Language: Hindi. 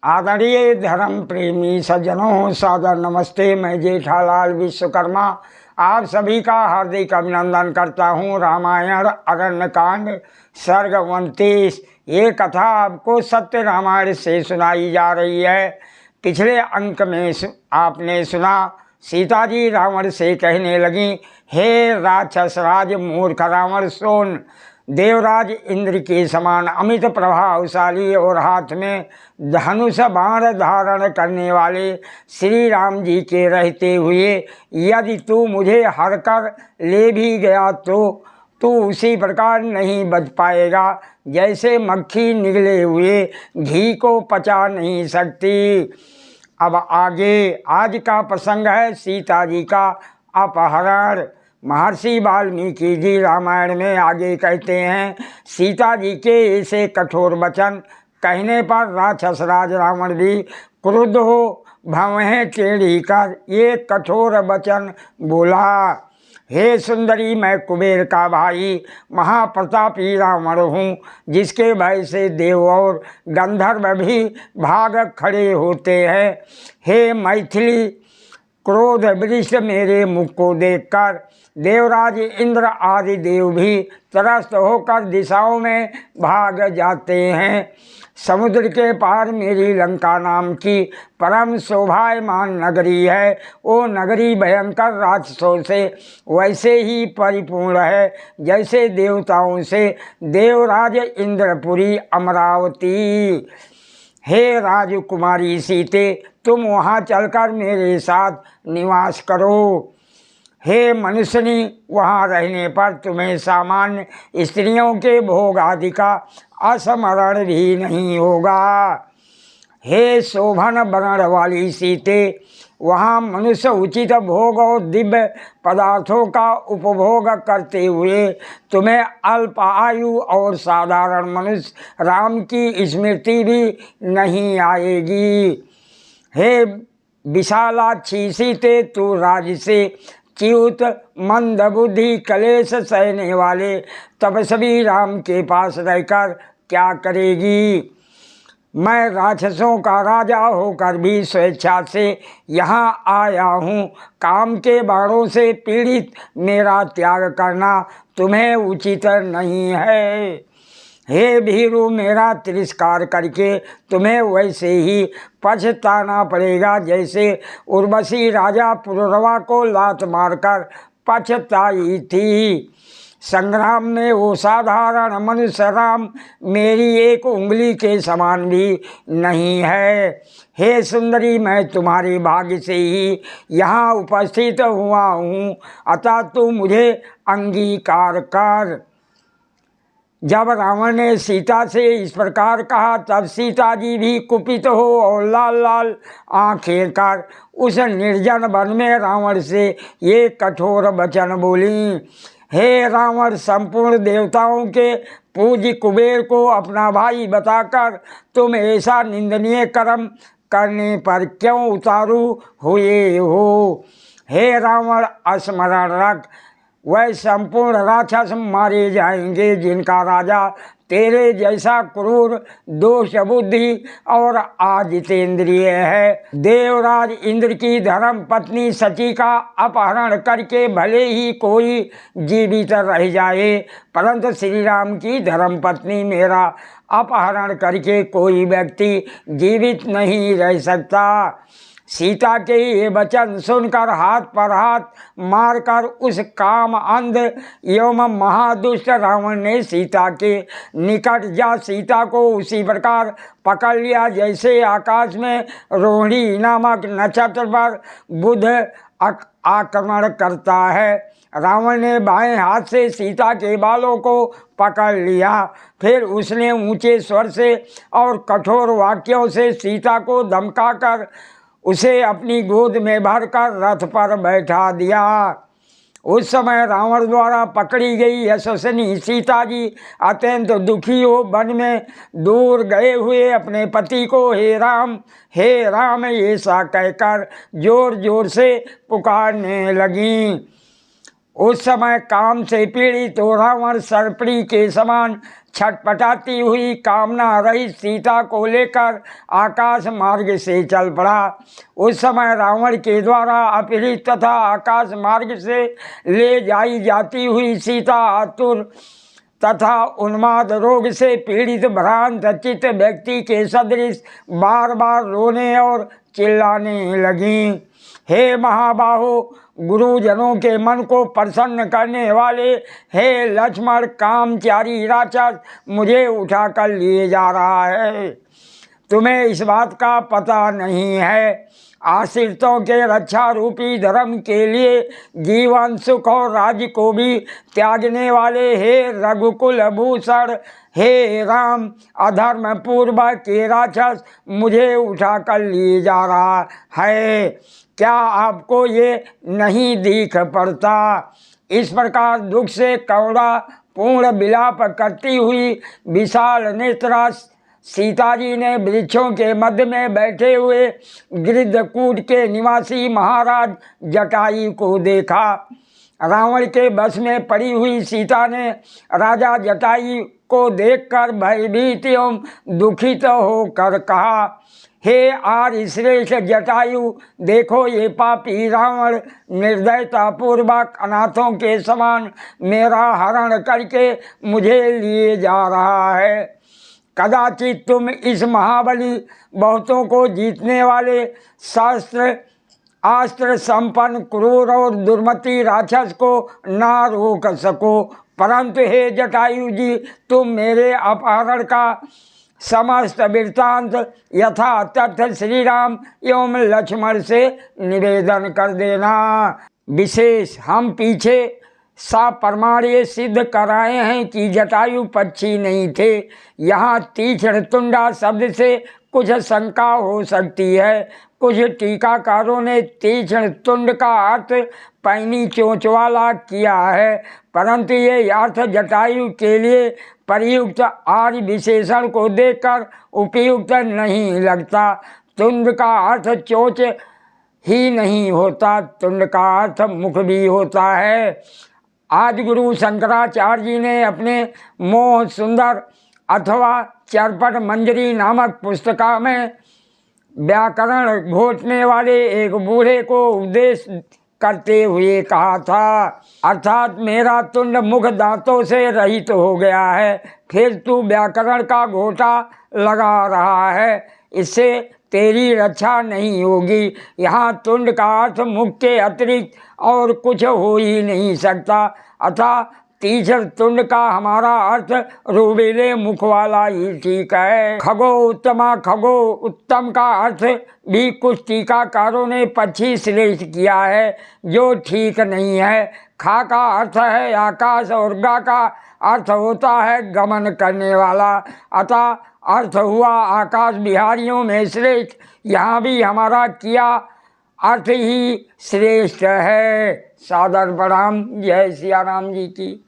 आदरणीय धर्म प्रेमी सज्जनों, सादर नमस्ते। मैं जेठालाल विश्वकर्मा आप सभी का हार्दिक अभिनंदन करता हूँ। रामायण अरण्यकांड सर्ग 29। ये कथा आपको सत्य रामायण से सुनाई जा रही है। पिछले अंक में आपने सुना, सीता जी रावण से कहने लगी, हे राक्षस राज मूर्ख रावण, सोन देवराज इंद्र के समान अमित प्रभावशाली और हाथ में धनुष बाण धारण करने वाले श्री राम जी के रहते हुए यदि तू मुझे हर कर ले भी गया तो तू उसी प्रकार नहीं बच पाएगा जैसे मक्खी निगले हुए घी को पचा नहीं सकती। अब आगे आज का प्रसंग है सीता जी का अपहरण। महर्षि वाल्मीकि जी रामायण में आगे कहते हैं, सीता जी के ऐसे कठोर वचन कहने पर राक्षस राज रावण भी क्रुद्ध हो भवें टेढ़ी कर ये कठोर वचन बोला, हे सुंदरी, मैं कुबेर का भाई महाप्रतापी रावण हूँ, जिसके भय से देव और गंधर्व भी भाग खड़े होते हैं। हे मैथिली, क्रोध वृष्ट मेरे मुख को देखकर देवराज इंद्र आदि देव भी त्रस्त होकर दिशाओं में भाग जाते हैं। समुद्र के पार मेरी लंका नाम की परम शोभायमान नगरी है। वो नगरी भयंकर राक्षसों से वैसे ही परिपूर्ण है जैसे देवताओं से देवराज इंद्रपुरी अमरावती। हे राजकुमारी सीते, तुम वहाँ चलकर मेरे साथ निवास करो। हे मनुष्यनी, वहाँ रहने पर तुम्हें सामान्य स्त्रियों के भोग आदि का असमरण भी नहीं होगा। हे शोभन वर्ण वाली सीते, वहाँ मनुष्य उचित भोग और दिव्य पदार्थों का उपभोग करते हुए तुम्हें अल्प आयु और साधारण मनुष्य राम की स्मृति भी नहीं आएगी। हे विशालाक्षी सीते, तू राज से च्युत मंद बुद्धि कलेश सहने वाले तपस्वी राम के पास रहकर क्या करेगी? मैं राक्षसों का राजा होकर भी स्वेच्छा से यहाँ आया हूँ। काम के बाणों से पीड़ित मेरा त्याग करना तुम्हें उचित नहीं है। हे भीरु, मेरा तिरस्कार करके तुम्हें वैसे ही पछताना पड़ेगा जैसे उर्वशी राजा पुरुरवा को लात मारकर पछताई थी। संग्राम में वो साधारण मनुष्य राम मेरी एक उंगली के समान भी नहीं है। हे सुंदरी, मैं तुम्हारे भाग्य से ही यहाँ उपस्थित हुआ हूँ, अतः तू मुझे अंगीकार कर। जब रावण ने सीता से इस प्रकार कहा तब सीता जी भी कुपित हो और लाल लाल आँखें कर उस निर्जन वन में रावण से ये कठोर वचन बोली, हे रावण, संपूर्ण देवताओं के पूज्य कुबेर को अपना भाई बताकर तुम ऐसा निंदनीय कर्म करने पर क्यों उतारू हुए हो? हे रावण, स्मरण रख, वह संपूर्ण राक्षस मारे जाएंगे जिनका राजा तेरे जैसा क्रूर, दोष बुद्धि और आजितेंद्रिय है। देवराज इंद्र की धर्म पत्नी सची का अपहरण करके भले ही कोई जीवित रह जाए, परंतु श्री राम की धर्म पत्नी मेरा अपहरण करके कोई व्यक्ति जीवित नहीं रह सकता। सीता के ये वचन सुनकर हाथ पर हाथ मारकर उस काम अंध एवं महादुष्ट रावण ने सीता के निकट जा सीता को उसी प्रकार पकड़ लिया जैसे आकाश में रोहिणी नामक नक्षत्र पर बुध आक्रमण करता है। रावण ने बाएं हाथ से सीता के बालों को पकड़ लिया, फिर उसने ऊंचे स्वर से और कठोर वाक्यों से सीता को धमकाकर उसे अपनी गोद में भरकर रथ पर बैठा दिया। उस समय रावण द्वारा पकड़ी गई यशस्विनी सीता जी अत्यंत दुखी हो वन में दूर गए हुए अपने पति को हे राम ऐसा कहकर जोर जोर से पुकारने लगी। उस समय काम से पीड़ित तो रावण सर्पणी के समान छटपटाती हुई कामना रहित सीता को लेकर आकाश मार्ग से चल पड़ा। उस समय रावण के द्वारा अपहृत तथा आकाश मार्ग से ले जाई जाती हुई सीता आतुर तथा उन्माद रोग से पीड़ित भ्रांत चित्त व्यक्ति के सदृश बार बार रोने और चिल्लाने लगी। हे महाबाहो, गुरुजनों के मन को प्रसन्न करने वाले हे लक्ष्मण, कामचारी राक्षस मुझे उठाकर लिए जा रहा है। तुम्हें इस बात का पता नहीं है, आश्रितों के रक्षा रूपी धर्म के लिए जीवन सुख और राज्य को भी त्यागने वाले हे रघुकुल भूषण, हे राम, अधर्म पूर्वक के राक्षस मुझे उठाकर लिए जा रहा है। क्या आपको ये नहीं दिख पड़ता? इस प्रकार दुख से करुणा पूर्ण विलाप करती हुई विशाल नेत्रा सीता जी ने वृक्षों के मध्य में बैठे हुए गिरिधकूट के निवासी महाराज जटायु को देखा। रावण के बस में पड़ी हुई सीता ने राजा जटायु को देखकर भयभीत एवं दुखित होकर कहा, हे आर्य श्रेष्ठ जटायु, देखो ये पापी रावण निर्दयतापूर्वक अनाथों के समान मेरा हरण करके मुझे लिए जा रहा है। कदाचित तुम इस महाबली, बहुतों को जीतने वाले, अस्त्र संपन्न, क्रूर और दुर्मति राक्षस को ना रोक सको, परंतु हे जटायु जी, तुम मेरे अपहरण का समस्त वृत्तांत यथा तथ्य श्री राम एवं लक्ष्मण से निवेदन कर देना। विशेष हम पीछे प्रमाण ये सिद्ध कराए हैं कि जटायु पक्षी नहीं थे। यहाँ तीक्ष्ण तुंडा शब्द से कुछ शंका हो सकती है। कुछ टीकाकारों ने तीक्ष्ण तुंड का अर्थ पैनी चोंच वाला किया है, परंतु ये अर्थ जटायु के लिए प्रयुक्त आर्य विशेषण को देखकर उपयुक्त नहीं लगता। तुंड का अर्थ चोंच ही नहीं होता, तुंड का अर्थ मुख भी होता है। आज गुरु शंकराचार्य जी ने अपने मोह सुंदर अथवा चरपट मंजरी नामक पुस्तिका में व्याकरण घोटने वाले एक बूढ़े को उपदेश करते हुए कहा था, अर्थात मेरा तुंड मुख दांतों से रहित हो गया है, फिर तू व्याकरण का घोटा लगा रहा है, इससे तेरी रक्षा नहीं होगी। यहाँ तुंड का अर्थ मुख के अतिरिक्त और कुछ हो ही नहीं सकता, अतः तीक्ष्ण तुंड का हमारा अर्थ रूबेले मुख वाला ही ठीक है। खगो उत्तमा, खगो उत्तम का अर्थ भी कुछ टीकाकारों ने पक्षी श्रेष्ठ किया है, जो ठीक नहीं है। खा का अर्थ है आकाश और गा का अर्थ होता है गमन करने वाला, अतः अर्थ हुआ आकाश बिहारियों में श्रेष्ठ। यहाँ भी हमारा किया अर्थ ही श्रेष्ठ है। सादर प्रणाम। जय सिया राम जी की।